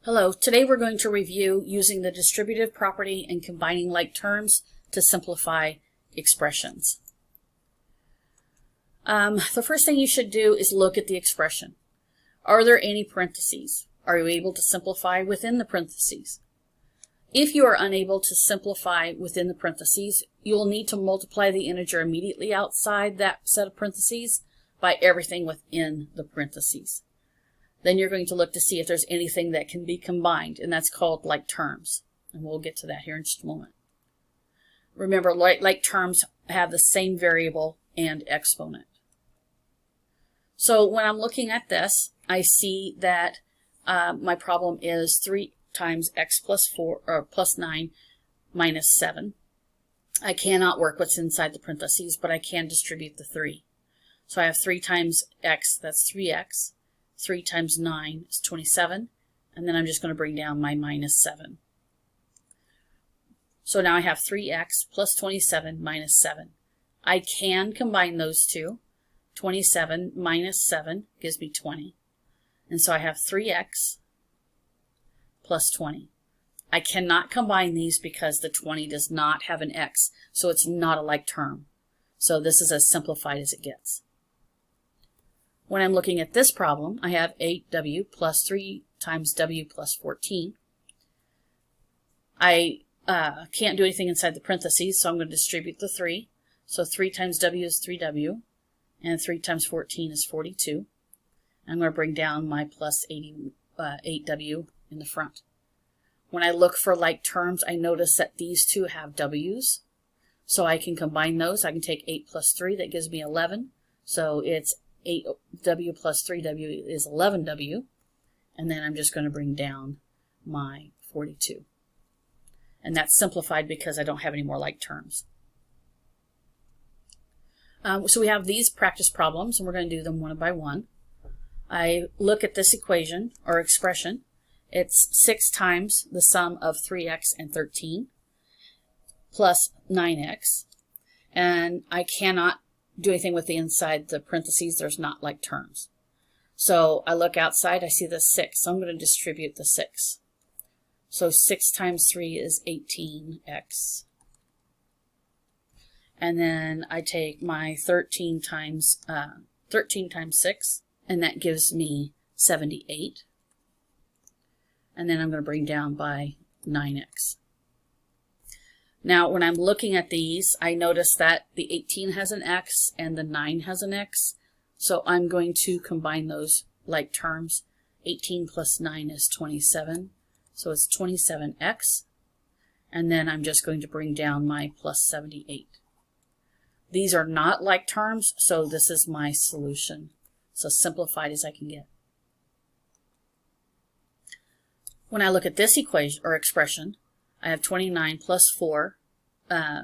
Hello, today we're going to review using the distributive property and combining like terms to simplify expressions. The first thing you should do is look at the expression. Are there any parentheses? Are you able to simplify within the parentheses? If you are unable to simplify within the parentheses, you'll need to multiply the integer immediately outside that set of parentheses by everything within the parentheses. Then you're going to look to see if there's anything that can be combined, and that's called like terms. And we'll get to that here in just a moment. Remember, like terms have the same variable and exponent. So when I'm looking at this, I see that my problem is 3 times x plus 4 or plus 9 minus 7. I cannot work what's inside the parentheses, but I can distribute the 3. So I have 3 times x, that's 3x. 3 times 9 is 27, and then I'm just going to bring down my minus 7. So now I have 3x plus 27 minus 7. I can combine those two. 27 minus 7 gives me 20. And so I have 3x plus 20. I cannot combine these because the 20 does not have an x, so it's not a like term. So this is as simplified as it gets. When I'm looking at this problem, I have 8w plus 3 times w plus 14. I can't do anything inside the parentheses, so I'm going to distribute the 3. So 3 times w is 3w, and 3 times 14 is 42. I'm going to bring down my plus 8w in the front. When I look for like terms, I notice that these two have w's, so I can combine those. I can take 8 plus 3, that gives me 11, so it's 8w plus 3w is 11w, and then I'm just going to bring down my 42. And that's simplified because I don't have any more like terms. So we have these practice problems, and we're going to do them one by one. I look at this equation, or expression. It's 6 times the sum of 3x and 13 plus 9x, and I cannot do anything with the inside the parentheses. There's not like terms. So I look outside, I see the 6, so I'm going to distribute the 6. So 6 times 3 is 18x. And then I take my 13 times 6, and that gives me 78. And then I'm going to bring down by 9x. Now, when I'm looking at these, I notice that the 18 has an x and the 9 has an x. So I'm going to combine those like terms. 18 plus 9 is 27. So it's 27x. And then I'm just going to bring down my plus 78. These are not like terms, so this is my solution. So simplified as I can get. When I look at this equation or expression, I have 29 plus 4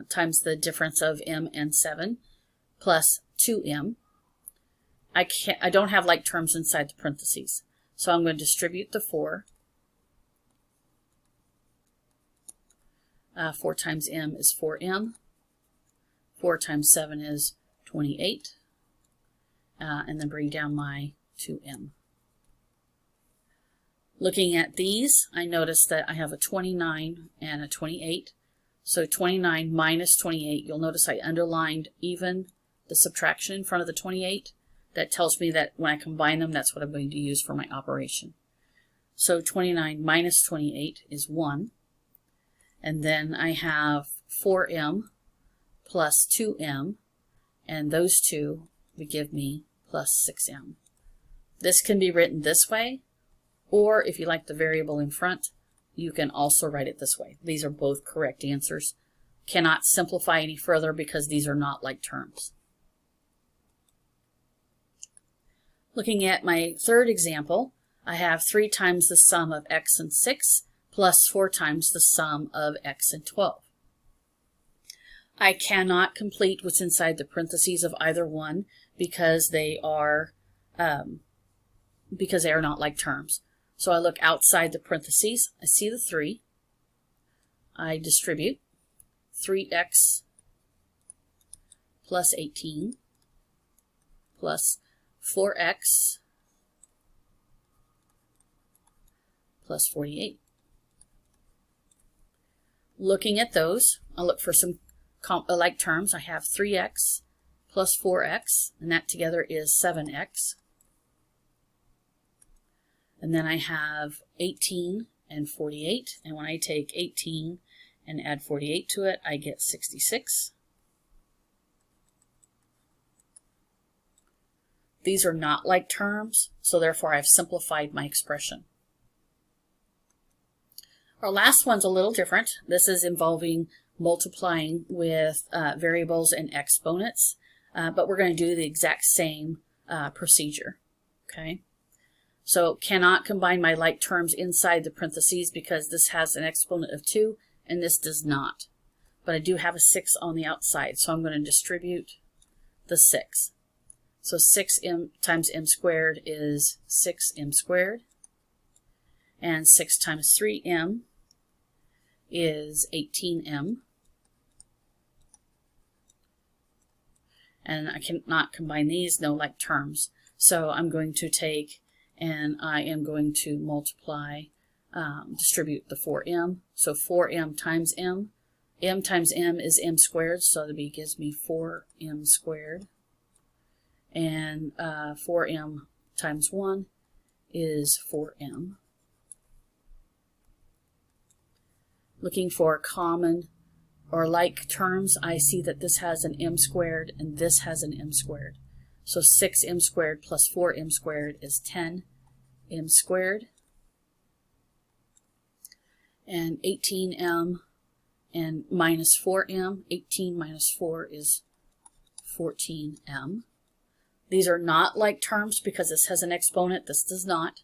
times the difference of m and 7 plus 2m. I don't have like terms inside the parentheses, so I'm going to distribute the 4. 4 times m is 4m. 4 times 7 is 28. And then bring down my 2m. Looking at these, I notice that I have a 29 and a 28. So 29 minus 28, you'll notice I underlined even the subtraction in front of the 28. That tells me that when I combine them, that's what I'm going to use for my operation. So 29 minus 28 is 1. And then I have 4m plus 2m, and those two would give me plus 6m. This can be written this way, or if you like the variable in front, you can also write it this way. These are both correct answers. Cannot simplify any further because these are not like terms. Looking at my third example, I have 3 times the sum of x and 6 plus 4 times the sum of x and 12. I cannot complete what's inside the parentheses of either one because they are not like terms. So I look outside the parentheses, I see the 3, I distribute 3x plus 18 plus 4x plus 48. Looking at those, I'll look for some like terms. I have 3x plus 4x, and that together is 7x. And then I have 18 and 48, and when I take 18 and add 48 to it, I get 66. These are not like terms, so therefore I've simplified my expression. Our last one's a little different. This is involving multiplying with variables and exponents, but we're going to do the exact same procedure. Okay, so cannot combine my like terms inside the parentheses because this has an exponent of 2 and this does not. But I do have a 6 on the outside, so I'm going to distribute the 6. So 6m times m squared is 6m squared, and 6 times 3m is 18m. And I cannot combine these, no like terms. So I'm going to take and I am going to multiply, distribute the 4m. So 4m times m. M times m is m squared, so that gives me 4m squared. And 4m times 1 is 4m. Looking for common or like terms, I see that this has an m squared and this has an m squared. So 6m squared plus 4m squared is 10m squared. And 18m and minus 4m, 18 minus 4 is 14m. These are not like terms because this has an exponent, this does not.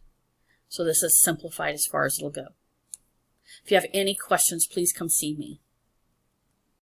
So this is simplified as far as it'll go. If you have any questions, please come see me.